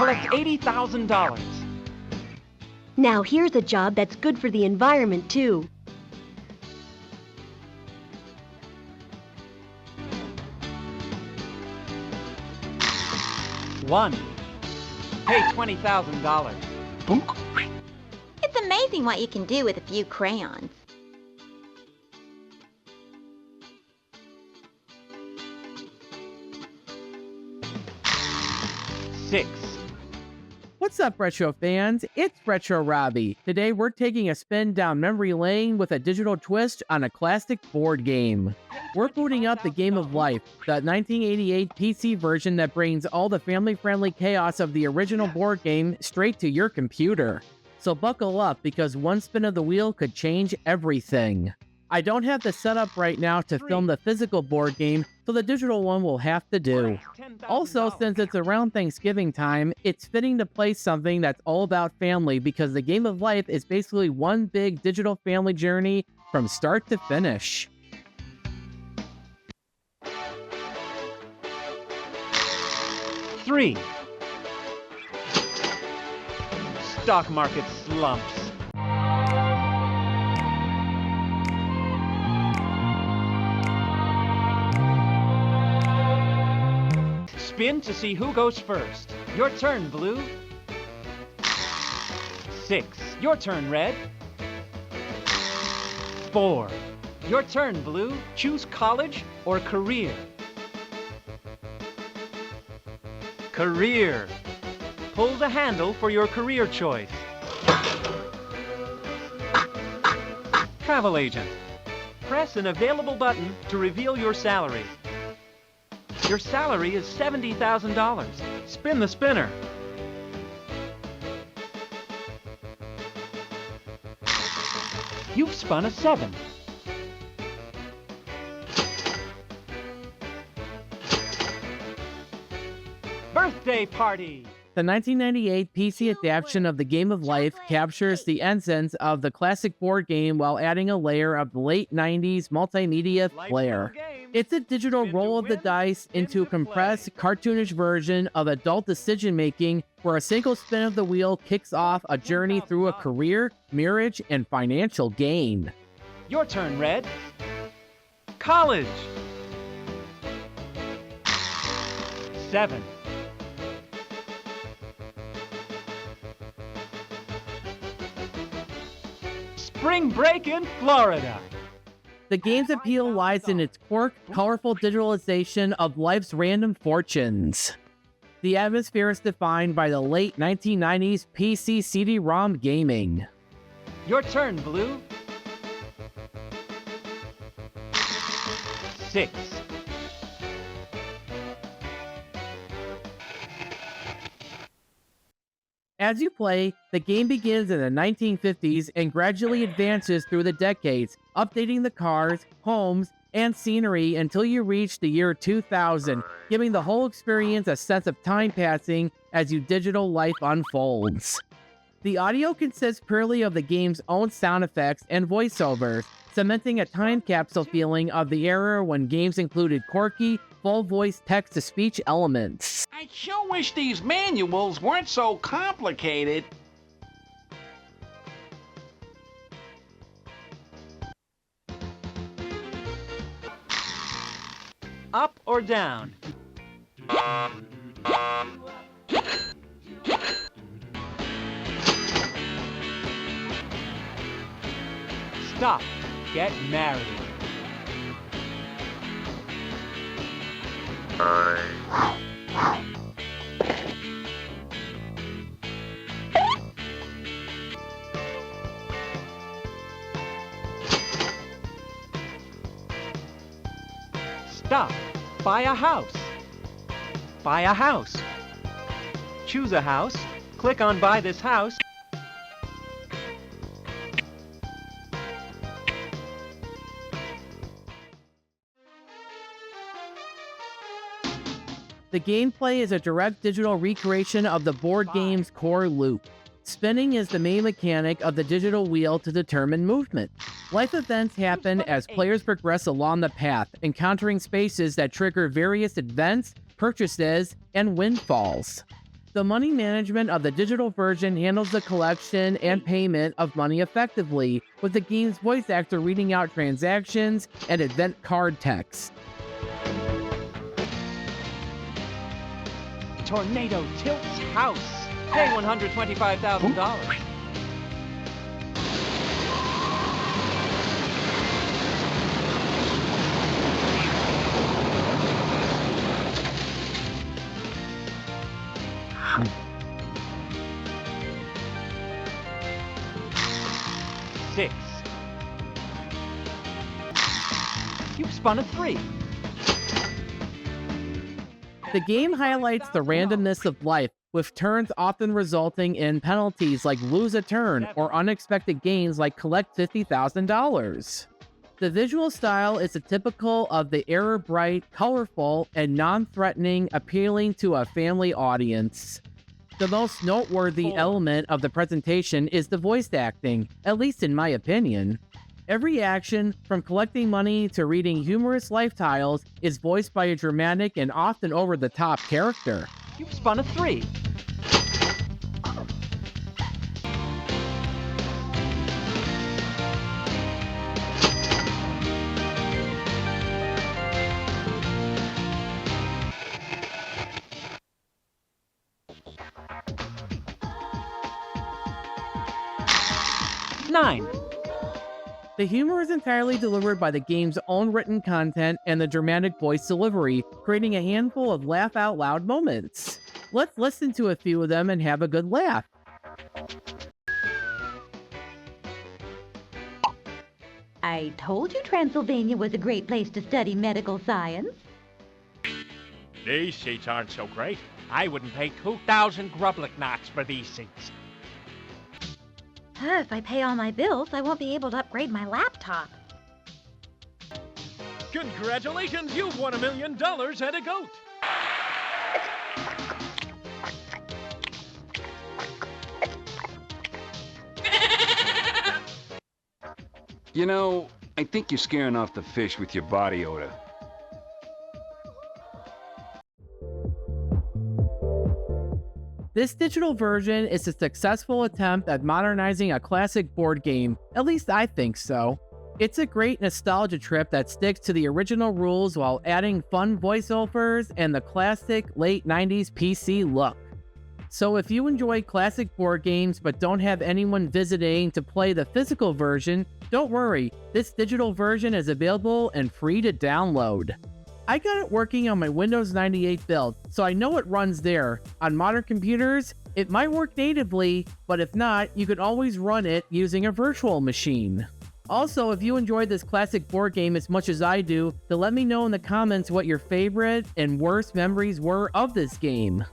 collect $80,000. Now here's a job that's good for the environment, too. One. Pay $20,000. It's amazing what you can do with a few crayons. 6. What's up, Retro fans? It's Retro Robby. Today we're taking a spin down memory lane with a digital twist on a classic board game. We're booting up the Game of Life, the 1988 PC version that brings all the family-friendly chaos of the original board game straight to your computer. So buckle up, because one spin of the wheel could change everything. I don't have the setup right now to film the physical board game, so the digital one will have to do. Also, since it's around Thanksgiving time, it's fitting to play something that's all about family, because the Game of Life is basically one big digital family journey from start to finish. Three. Stock market slumps. Spin to see who goes first. Your turn, Blue. 6. Your turn, Red. 4. Your turn, Blue. Choose college or career. Career. Pull the handle for your career choice. Travel agent. Press an available button to reveal your salary. Your salary is $70,000. Spin the spinner. You've spun a 7. Birthday party! The 1998 PC adaptation of the Game of Life captures the essence of the classic board game while adding a layer of the late 90s multimedia flair. It's a digital roll of the dice into a compressed, cartoonish version of adult decision-making where a single spin of the wheel kicks off a journey through a career, marriage, and financial gain. Your turn, Red. College. 7. Spring break in Florida. The game's appeal lies in its quirk, colorful digitalization of life's random fortunes. The atmosphere is defined by the late 1990s PC CD-ROM gaming. Your turn, Blue. 6. As you play, the game begins in the 1950s and gradually advances through the decades, updating the cars, homes, and scenery until you reach the year 2000, giving the whole experience a sense of time passing as your digital life unfolds. The audio consists purely of the game's own sound effects and voiceovers, cementing a time capsule feeling of the era when games included quirky, full-voice text-to-speech elements. I sure wish these manuals weren't so complicated. Up or down? Stop. Get married. Stop. Buy a house. Buy a house. Choose a house. Click on Buy this house. The gameplay is a direct digital recreation of the board game's core loop. Spinning is the main mechanic of the digital wheel to determine movement. Life events happen as players progress along the path, encountering spaces that trigger various events, purchases, and windfalls. The money management of the digital version handles the collection and payment of money effectively, with the game's voice actor reading out transactions and event card text. Tornado tilts house. Pay $125,000. Six. You've spun a 3. The game highlights the randomness of life, with turns often resulting in penalties like lose a turn or unexpected gains like collect $50,000. The visual style is typical of the error-bright, colorful, and non-threatening, appealing to a family audience. The most noteworthy element of the presentation is the voice acting, at least in my opinion. Every action, from collecting money to reading humorous life tiles, is voiced by a dramatic and often over-the-top character. You've spun a 3. Nine. The humor is entirely delivered by the game's own written content and the dramatic voice delivery, creating a handful of laugh-out-loud moments. Let's listen to a few of them and have a good laugh. I told you Transylvania was a great place to study medical science. These seats aren't so great. I wouldn't pay 2,000 grublik knots for these seats. If I pay all my bills, I won't be able to upgrade my laptop. Congratulations, you've won $1 million and a goat. You know, I think you're scaring off the fish with your body odor. This digital version is a successful attempt at modernizing a classic board game, at least I think so. It's a great nostalgia trip that sticks to the original rules while adding fun voiceovers and the classic late 90s PC look. So if you enjoy classic board games but don't have anyone visiting to play the physical version, don't worry, this digital version is available and free to download. I got it working on my Windows 98 build, so I know it runs there. On modern computers, it might work natively, but if not, you can always run it using a virtual machine. Also, if you enjoyed this classic board game as much as I do, then let me know in the comments what your favorite and worst memories were of this game.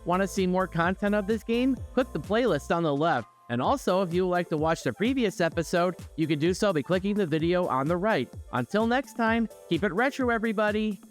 Want to see more content of this game? Click the playlist on the left. And also, if you would like to watch the previous episode, you can do so by clicking the video on the right. Until next time, keep it retro, everybody!